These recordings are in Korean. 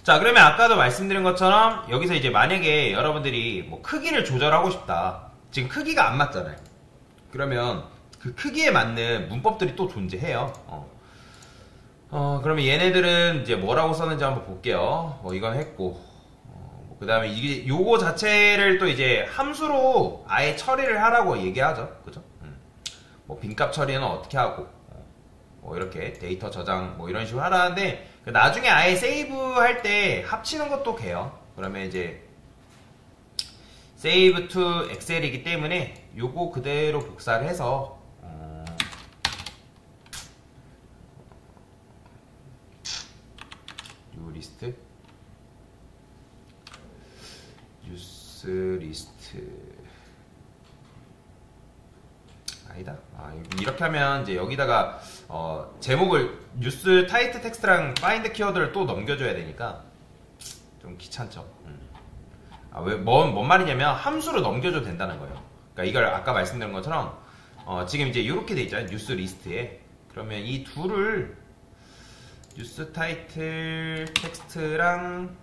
자, 그러면 아까도 말씀드린 것처럼 여기서 이제 만약에 여러분들이 뭐 크기를 조절하고 싶다. 지금 크기가 안 맞잖아요. 그러면 그 크기에 맞는 문법들이 또 존재해요. 그러면 얘네들은 이제 뭐라고 썼는지 한번 볼게요. 이건 했고, 그 다음에 이게 요거 자체를 또 이제 함수로 아예 처리를 하라고 얘기하죠. 그죠? 뭐 빈값 처리는 어떻게 하고, 뭐 이렇게 데이터 저장 뭐 이런 식으로 하라는데, 나중에 아예 세이브 할 때 합치는 것도 돼요. 그러면 이제 save to excel이기 때문에 요거 그대로 복사를 해서 요 리스트 뉴스 리스트 아니다. 이렇게 하면 이제 여기다가 제목을 뉴스 타이틀 텍스트랑 파인드 키워드를 또 넘겨줘야 되니까 좀 귀찮죠. 뭔 말이냐면 함수로 넘겨줘도 된다는 거예요. 그러니까 이걸 아까 말씀드린 것처럼 지금 이제 이렇게 돼 있잖아요. 뉴스 리스트에. 그러면 이 둘을 뉴스 타이틀 텍스트랑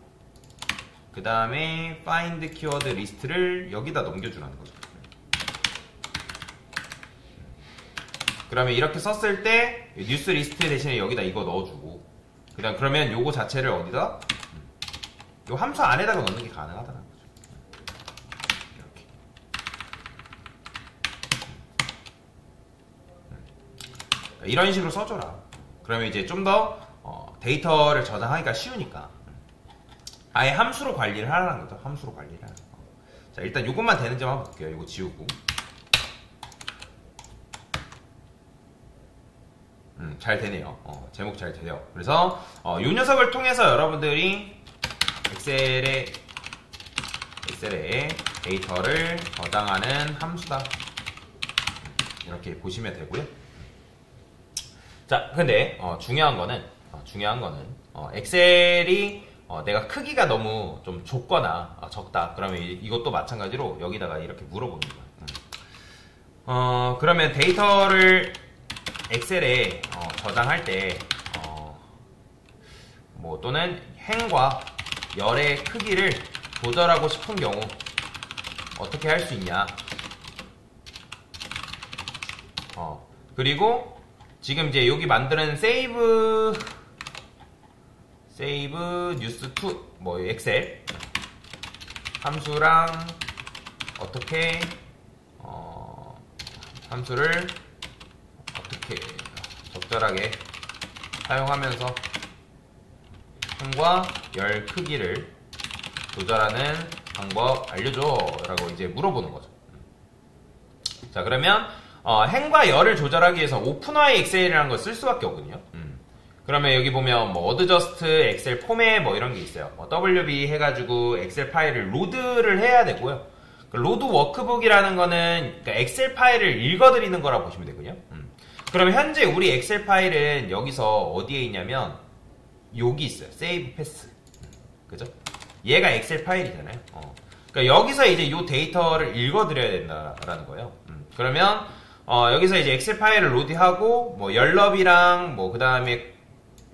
그 다음에 파인드 키워드 리스트를 여기다 넘겨주라는 거죠. 그러면 이렇게 썼을 때 뉴스 리스트 대신에 여기다 이거 넣어주고 그러면 요거 자체를 어디다? 요 함수 안에다가 넣는 게 가능하다는 거죠. 이렇게. 이런 식으로 써줘라. 그러면 이제 좀 더 데이터를 저장하기가 쉬우니까 아예 함수로 관리를 하라는 거죠. 함수로 관리를 하라는 거. 자, 일단 요것만 되는지 한번 볼게요. 이거 지우고. 잘 되네요. 제목 잘 돼요. 그래서 요 녀석을 통해서 여러분들이 엑셀에 데이터를 저장하는 함수다. 이렇게 보시면 되고요. 자, 근데 중요한 거는 엑셀이 내가 크기가 너무 좀 좁거나 적다. 그러면 이것도 마찬가지로 여기다가 이렇게 물어보는 거예요. 그러면 데이터를 엑셀에 저장할 때 뭐 또는 행과 열의 크기를 조절하고 싶은 경우 어떻게 할 수 있냐. 그리고 지금 이제 여기 만드는 save news to 뭐 엑셀 함수랑 어떻게 함수를 어떻게 적절하게 사용하면서 행과 열 크기를 조절하는 방법 알려줘 라고 이제 물어보는 거죠. 자, 그러면 행과 열을 조절하기 위해서 오픈Y 엑셀이라는 걸 쓸 수밖에 없거든요. 그러면 여기 보면 뭐 어드저스트 엑셀 포맷 뭐 이런 게 있어요. WB 해가지고 엑셀 파일을 로드를 해야 되고요. 로드 워크북이라는 거는 그러니까 엑셀 파일을 읽어드리는 거라고 보시면 되거든요. 그러면 현재 우리 엑셀 파일은 여기서 어디에 있냐면 여기 있어요. 세이브 패스. 그죠? 얘가 엑셀 파일이잖아요. 그러니까 여기서 이제 이 데이터를 읽어드려야 된다라는 거예요. 그러면 여기서 이제 엑셀 파일을 로드하고 뭐 열너비랑 뭐 그 다음에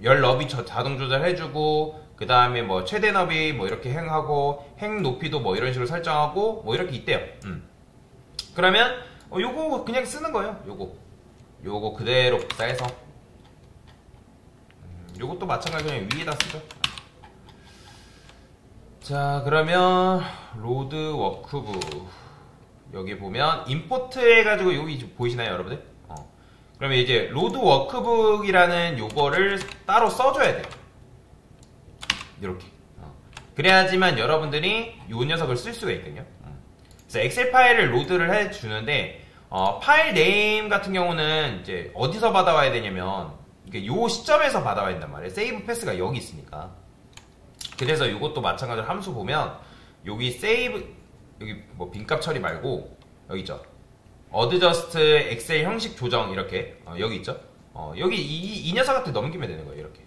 열너비 자동 조절해주고 그 다음에 뭐 최대 너비 뭐 이렇게 행하고 행 높이도 뭐 이런 식으로 설정하고 뭐 이렇게 있대요. 그러면 요거 그냥 쓰는 거예요. 요거 그대로 복사해서 요것도 마찬가지로 그냥 위에다 쓰죠. 자, 그러면 로드 워크북 여기 보면 임포트 해가지고 여기 보이시나요, 여러분들? 그러면 이제 로드 워크북이라는 요거를 따로 써줘야 돼요. 이렇게. 그래야지만 여러분들이 요 녀석을 쓸 수가 있거든요. 그래서 엑셀 파일을 로드를 해주는데 파일 네임 같은 경우는 이제 어디서 받아와야 되냐면 이게 요 시점에서 받아와야 된단 말이에요. 세이브 패스가 여기 있으니까. 그래서 이것도 마찬가지로 함수 보면 여기 세이브 여기 뭐 빈값 처리 말고 여기 있죠. 어드저스트 엑셀 형식 조정 이렇게 여기 있죠. 여기 이 녀석한테 넘기면 되는 거예요. 이렇게.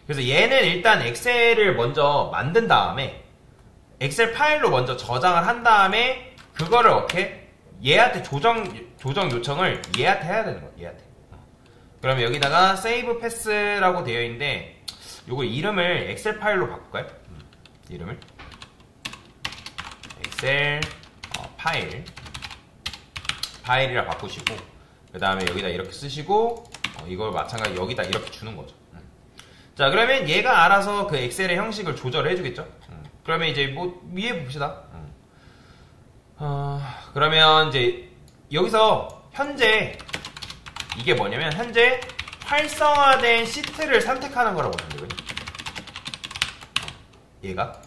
그래서 얘는 일단 엑셀을 먼저 만든 다음에 엑셀 파일로 먼저 저장을 한 다음에 그거를 이렇게 얘한테 조정 요청을 얘한테 해야 되는 거예요. 얘한테. 그러면 여기다가 save pass라고 되어 있는데 요거 이름을 엑셀 파일로 바꿀까요? 이름을 엑셀 파일이라 바꾸시고 그 다음에 여기다 이렇게 쓰시고 이걸 마찬가지 여기다 이렇게 주는 거죠. 자, 그러면 얘가 알아서 그 엑셀의 형식을 조절을 해주겠죠. 그러면 이제 뭐 위에 봅시다. 그러면 이제 여기서 현재 이게 뭐냐면 현재 활성화된 시트를 선택하는 거라고 보시면 되거든요. 얘가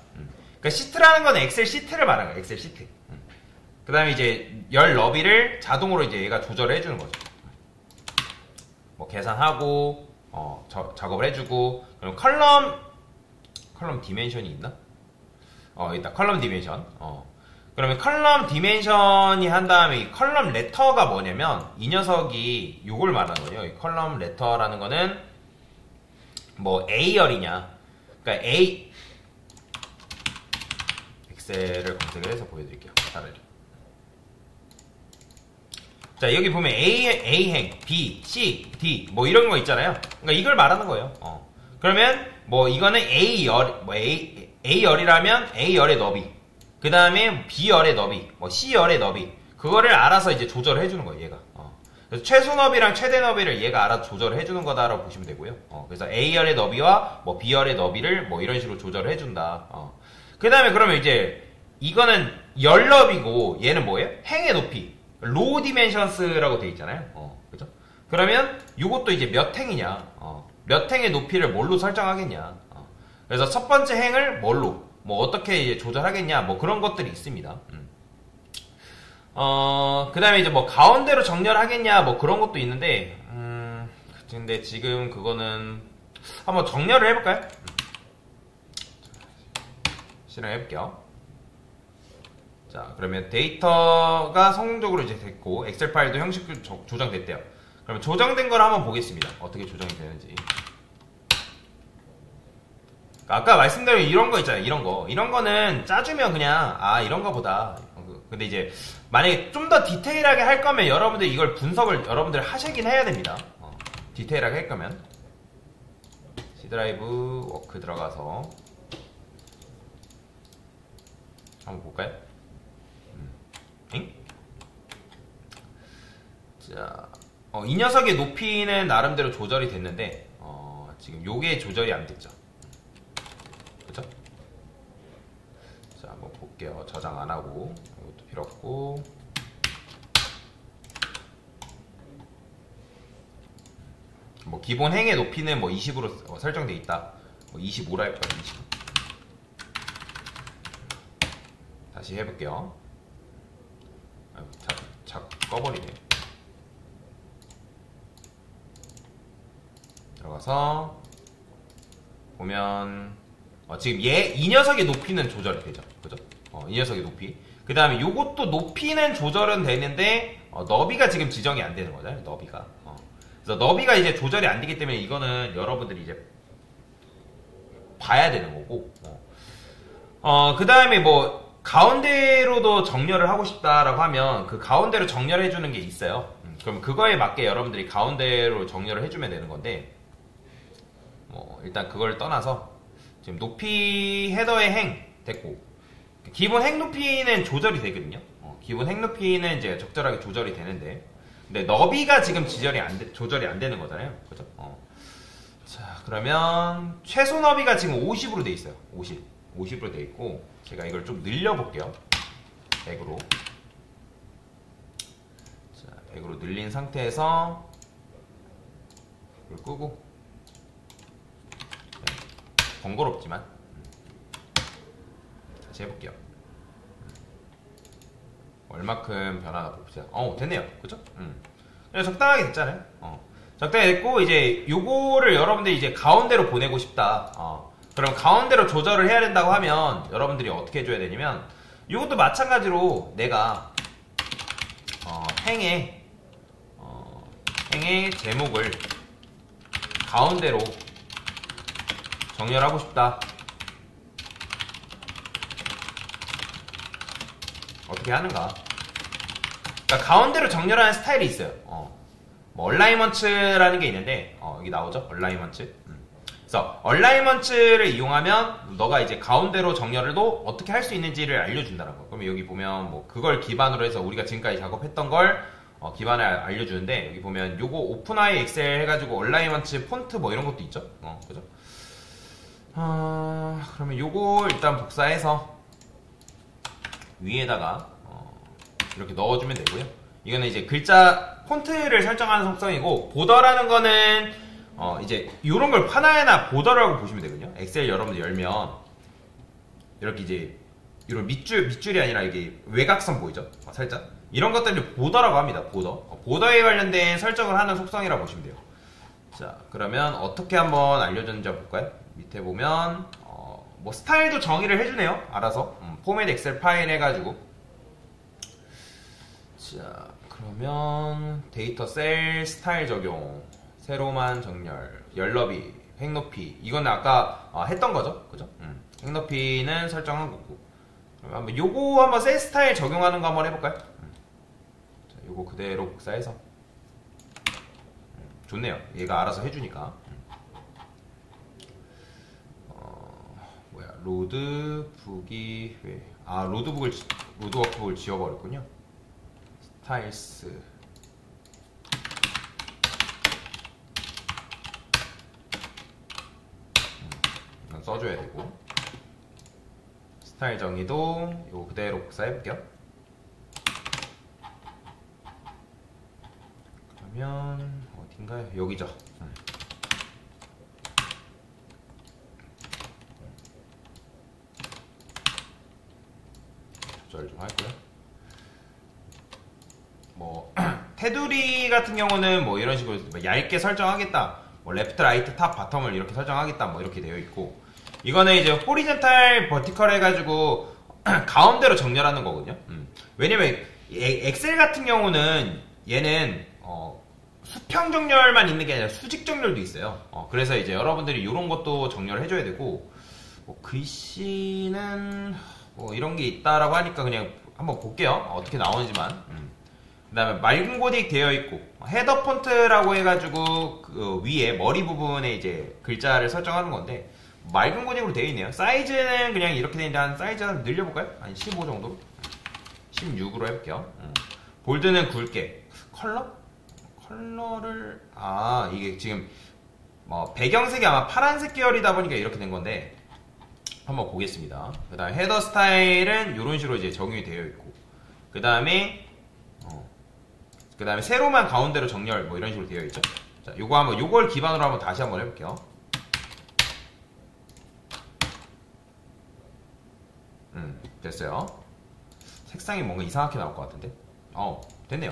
그러니까 시트라는 건 엑셀 시트를 말하는 거예요. 엑셀 시트. 그 다음에 이제 열 너비를 자동으로 이제 얘가 조절을 해주는 거죠. 뭐 계산하고 작업을 해주고 그럼 컬럼 디멘션이 있나? 있다. 컬럼 디멘션. 그러면 컬럼 디멘션이 한 다음에 이 컬럼 레터가 뭐냐면 이 녀석이 요걸 말하는 거예요. 이 컬럼 레터라는 거는 뭐 A열이냐. 그러니까 엑셀을 검색을 해서 보여드릴게요. 차라리. 자, 여기 보면 A행, B, C, D 뭐 이런 거 있잖아요. 그러니까 이걸 말하는 거예요. 그러면 뭐 이거는 A열이라면 A열의 너비, 그 다음에 B열의 너비, 뭐 C열의 너비, 그거를 알아서 이제 조절을 해주는 거예요, 얘가. 그래서 최소 너비랑 최대 너비를 얘가 알아서 조절을 해주는 거다라고 보시면 되고요. 그래서 A열의 너비와 뭐 B열의 너비를 뭐 이런 식으로 조절을 해준다. 그 다음에 그러면 이제 이거는 열 너비고 얘는 뭐예요? 행의 높이. 로우 디멘션스라고 되어 있잖아요. 그죠? 그러면 이것도 이제 몇 행이냐, 몇 행의 높이를 뭘로 설정하겠냐. 그래서 첫 번째 행을 뭘로, 뭐 어떻게 이제 조절하겠냐, 뭐 그런 것들이 있습니다. 그 다음에 이제 뭐 가운데로 정렬하겠냐, 뭐 그런 것도 있는데, 근데 지금 그거는 한번 정렬을 해볼까요? 실행해볼게요. 자, 그러면 데이터가 성공적으로 이제 됐고 엑셀 파일도 형식도 조정됐대요. 그러면 조정된 걸 한번 보겠습니다. 어떻게 조정이 되는지. 아까 말씀드린 이런 거 있잖아요. 이런 거는 짜주면 그냥 이런 거보다. 근데 이제 만약에 좀 더 디테일하게 할 거면 여러분들 이걸 분석을 여러분들 하시긴 해야 됩니다. 디테일하게 할 거면 C 드라이브 워크 들어가서 한번 볼까요? 자, 이 녀석의 높이는 나름대로 조절이 됐는데 지금 요게 조절이 안 됐죠. 그죠? 자, 한번 볼게요. 저장 안 하고 이것도 필요 없고. 뭐 기본 행의 높이는 뭐 20으로 설정돼 있다. 뭐 25라 할까요? 20. 다시 해볼게요. 자꾸 꺼버리네. 들어가서 보면 지금 이 녀석의 높이는 조절이 되죠. 그죠? 이 녀석의 높이. 그 다음에 요것도 높이는 조절은 되는데 너비가 지금 지정이 안 되는 거잖아요. 너비가. 그래서 너비가 이제 조절이 안 되기 때문에 이거는 여러분들이 이제 봐야 되는 거고. 그 다음에 뭐 가운데로도 정렬을 하고 싶다라고 하면 그 가운데로 정렬해 주는 게 있어요. 그럼 그거에 맞게 여러분들이 가운데로 정렬을 해주면 되는 건데, 뭐 일단 그걸 떠나서 지금 높이 헤더의 행 됐고, 기본 행 높이는 조절이 되거든요. 기본 행 높이는 이제 적절하게 조절이 되는데, 근데 너비가 지금 조절이 안 되는 거잖아요. 그죠? 자, 그러면 최소 너비가 지금 50으로 돼 있어요. 50으로 돼 있고, 제가 이걸 좀 늘려볼게요. 100으로. 자, 100으로 늘린 상태에서 이걸 끄고, 네, 번거롭지만 다시 해볼게요. 얼마큼 변하나 봅시다. 됐네요. 그죠? 그냥 적당하게 됐잖아요. 적당히 됐고, 이제 요거를 여러분들이 이제 가운데로 보내고 싶다. 그럼 가운데로 조절을 해야 된다고 하면 여러분들이 어떻게 해줘야 되냐면, 이것도 마찬가지로 내가 행의 제목을 가운데로 정렬하고 싶다. 어떻게 하는가? 그러니까 가운데로 정렬하는 스타일이 있어요. 뭐 얼라이먼츠라는 게 있는데 여기 나오죠? 얼라이먼츠. 그래서 얼라이먼츠를 이용하면 너가 이제 가운데로 정렬을 또 어떻게 할 수 있는지를 알려준다는 거. 그러면 여기 보면 뭐 그걸 기반으로 해서 우리가 지금까지 작업했던 걸 기반을 알려주는데, 여기 보면 요거 오픈아이 엑셀 해가지고 얼라이먼츠 폰트 뭐 이런 것도 있죠. 그죠? 그러면 요거 일단 복사해서 위에다가 이렇게 넣어주면 되고요. 이거는 이제 글자 폰트를 설정하는 속성이고, 보더라는 거는 이제 요런 걸 하나하나 보더라고 보시면 되거든요. 엑셀 여러분들 열면 이렇게 이제 이런 밑줄이 아니라 이게 외곽선 보이죠? 살짝 이런 것들을 보더라고 합니다. 보더에 관련된 설정을 하는 속성이라고 보시면 돼요. 자, 그러면 어떻게 한번 알려줬는지 한번 볼까요? 밑에 보면 뭐 스타일도 정의를 해주네요. 알아서 포맷 엑셀 파일 해가지고. 자, 그러면 데이터 셀 스타일 적용, 세로만 정렬, 열너비, 획높이, 이건 아까 했던 거죠, 그죠? 획높이는 설정한 거고. 그러면 한번 요거 한번 셀 스타일 적용하는 거 한번 해볼까요? 자, 요거 그대로 복사해서. 좋네요. 얘가 알아서 해주니까. 로드북이 왜? 로드워크북을 지워버렸군요. 스타일스. 이건 써줘야 되고. 스타일 정의도 이거 그대로 복사해볼게요. 그러면 어딘가요? 여기죠. 조절 좀 할고요. 뭐 테두리 같은 경우는 뭐 이런 식으로 얇게 설정하겠다, 뭐 레프트, 라이트, 탑, 바텀을 이렇게 설정하겠다, 뭐 이렇게 되어 있고, 이거는 이제 호리젠탈, 버티컬 해가지고 가운데로 정렬하는 거거든요. 왜냐면 엑셀 같은 경우는 얘는 수평 정렬만 있는 게 아니라 수직 정렬도 있어요. 그래서 이제 여러분들이 이런 것도 정렬을 해줘야 되고, 뭐 글씨는 뭐 이런 게 있다라고 하니까 그냥 한번 볼게요. 어떻게 나오는지만. 그 다음에 맑은 고딕 되어 있고, 헤더 폰트라고 해가지고 그 위에 머리 부분에 이제 글자를 설정하는 건데, 맑은 고딕으로 되어 있네요. 사이즈는 그냥 이렇게 되어 있는데 한 사이즈 한 늘려볼까요? 한 15 정도로? 16으로 해볼게요. 볼드는 굵게. 컬러를 이게 지금 배경색이 아마 파란색 계열이다 보니까 이렇게 된 건데, 한번 보겠습니다. 그 다음에 헤더 스타일은 이런 식으로 이제 적용이 되어 있고, 그 다음에 세로만 가운데로 정렬 뭐 이런 식으로 되어 있죠. 자, 요걸 기반으로 한번 다시 한번 해볼게요. 됐어요. 색상이 뭔가 이상하게 나올 것 같은데. 됐네요.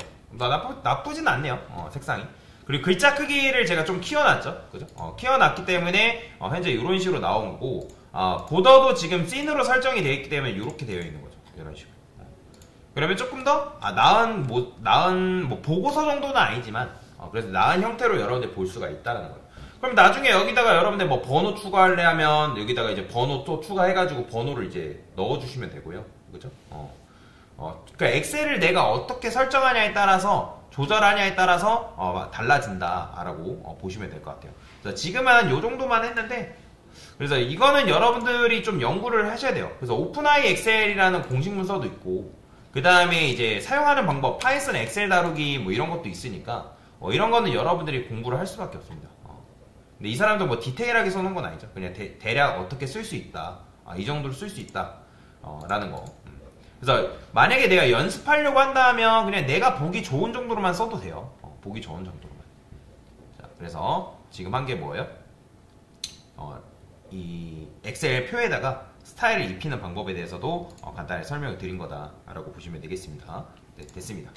나쁘진 않네요. 색상이. 그리고 글자 크기를 제가 좀 키워놨죠. 그죠? 키워놨기 때문에 현재 이런 식으로 나온 거고, 보더도 지금 씬으로 설정이 되어 있기 때문에 이렇게 되어 있는 거죠. 이런 식으로. 그러면 조금 더 나은 뭐 보고서 정도는 아니지만 그래서 나은 형태로 여러분들 볼 수가 있다는 거예요. 그럼 나중에 여기다가 여러분들 뭐 번호 추가하려 하면 여기다가 이제 번호 또 추가해가지고 번호를 이제 넣어주시면 되고요. 그죠? 그러니까 엑셀을 내가 어떻게 설정하냐에 따라서, 조절하냐에 따라서 달라진다라고 보시면 될 것 같아요. 그래서 지금은 요 정도만 했는데, 그래서 이거는 여러분들이 좀 연구를 하셔야 돼요. 그래서 오픈아이 엑셀이라는 공식 문서도 있고, 그 다음에 이제 사용하는 방법, 파이썬 엑셀 다루기 뭐 이런 것도 있으니까 이런 거는 여러분들이 공부를 할 수밖에 없습니다. 근데 이 사람도 뭐 디테일하게 써놓은 건 아니죠. 그냥 대략 어떻게 쓸 수 있다, 이 정도로 쓸 수 있다 라는 거. 그래서 만약에 내가 연습하려고 한다면 그냥 내가 보기 좋은 정도로만 써도 돼요. 보기 좋은 정도로만. 자, 그래서 지금 한 게 뭐예요? 이 엑셀 표에다가 스타일을 입히는 방법에 대해서도 간단히 설명을 드린 거다라고 보시면 되겠습니다. 네, 됐습니다.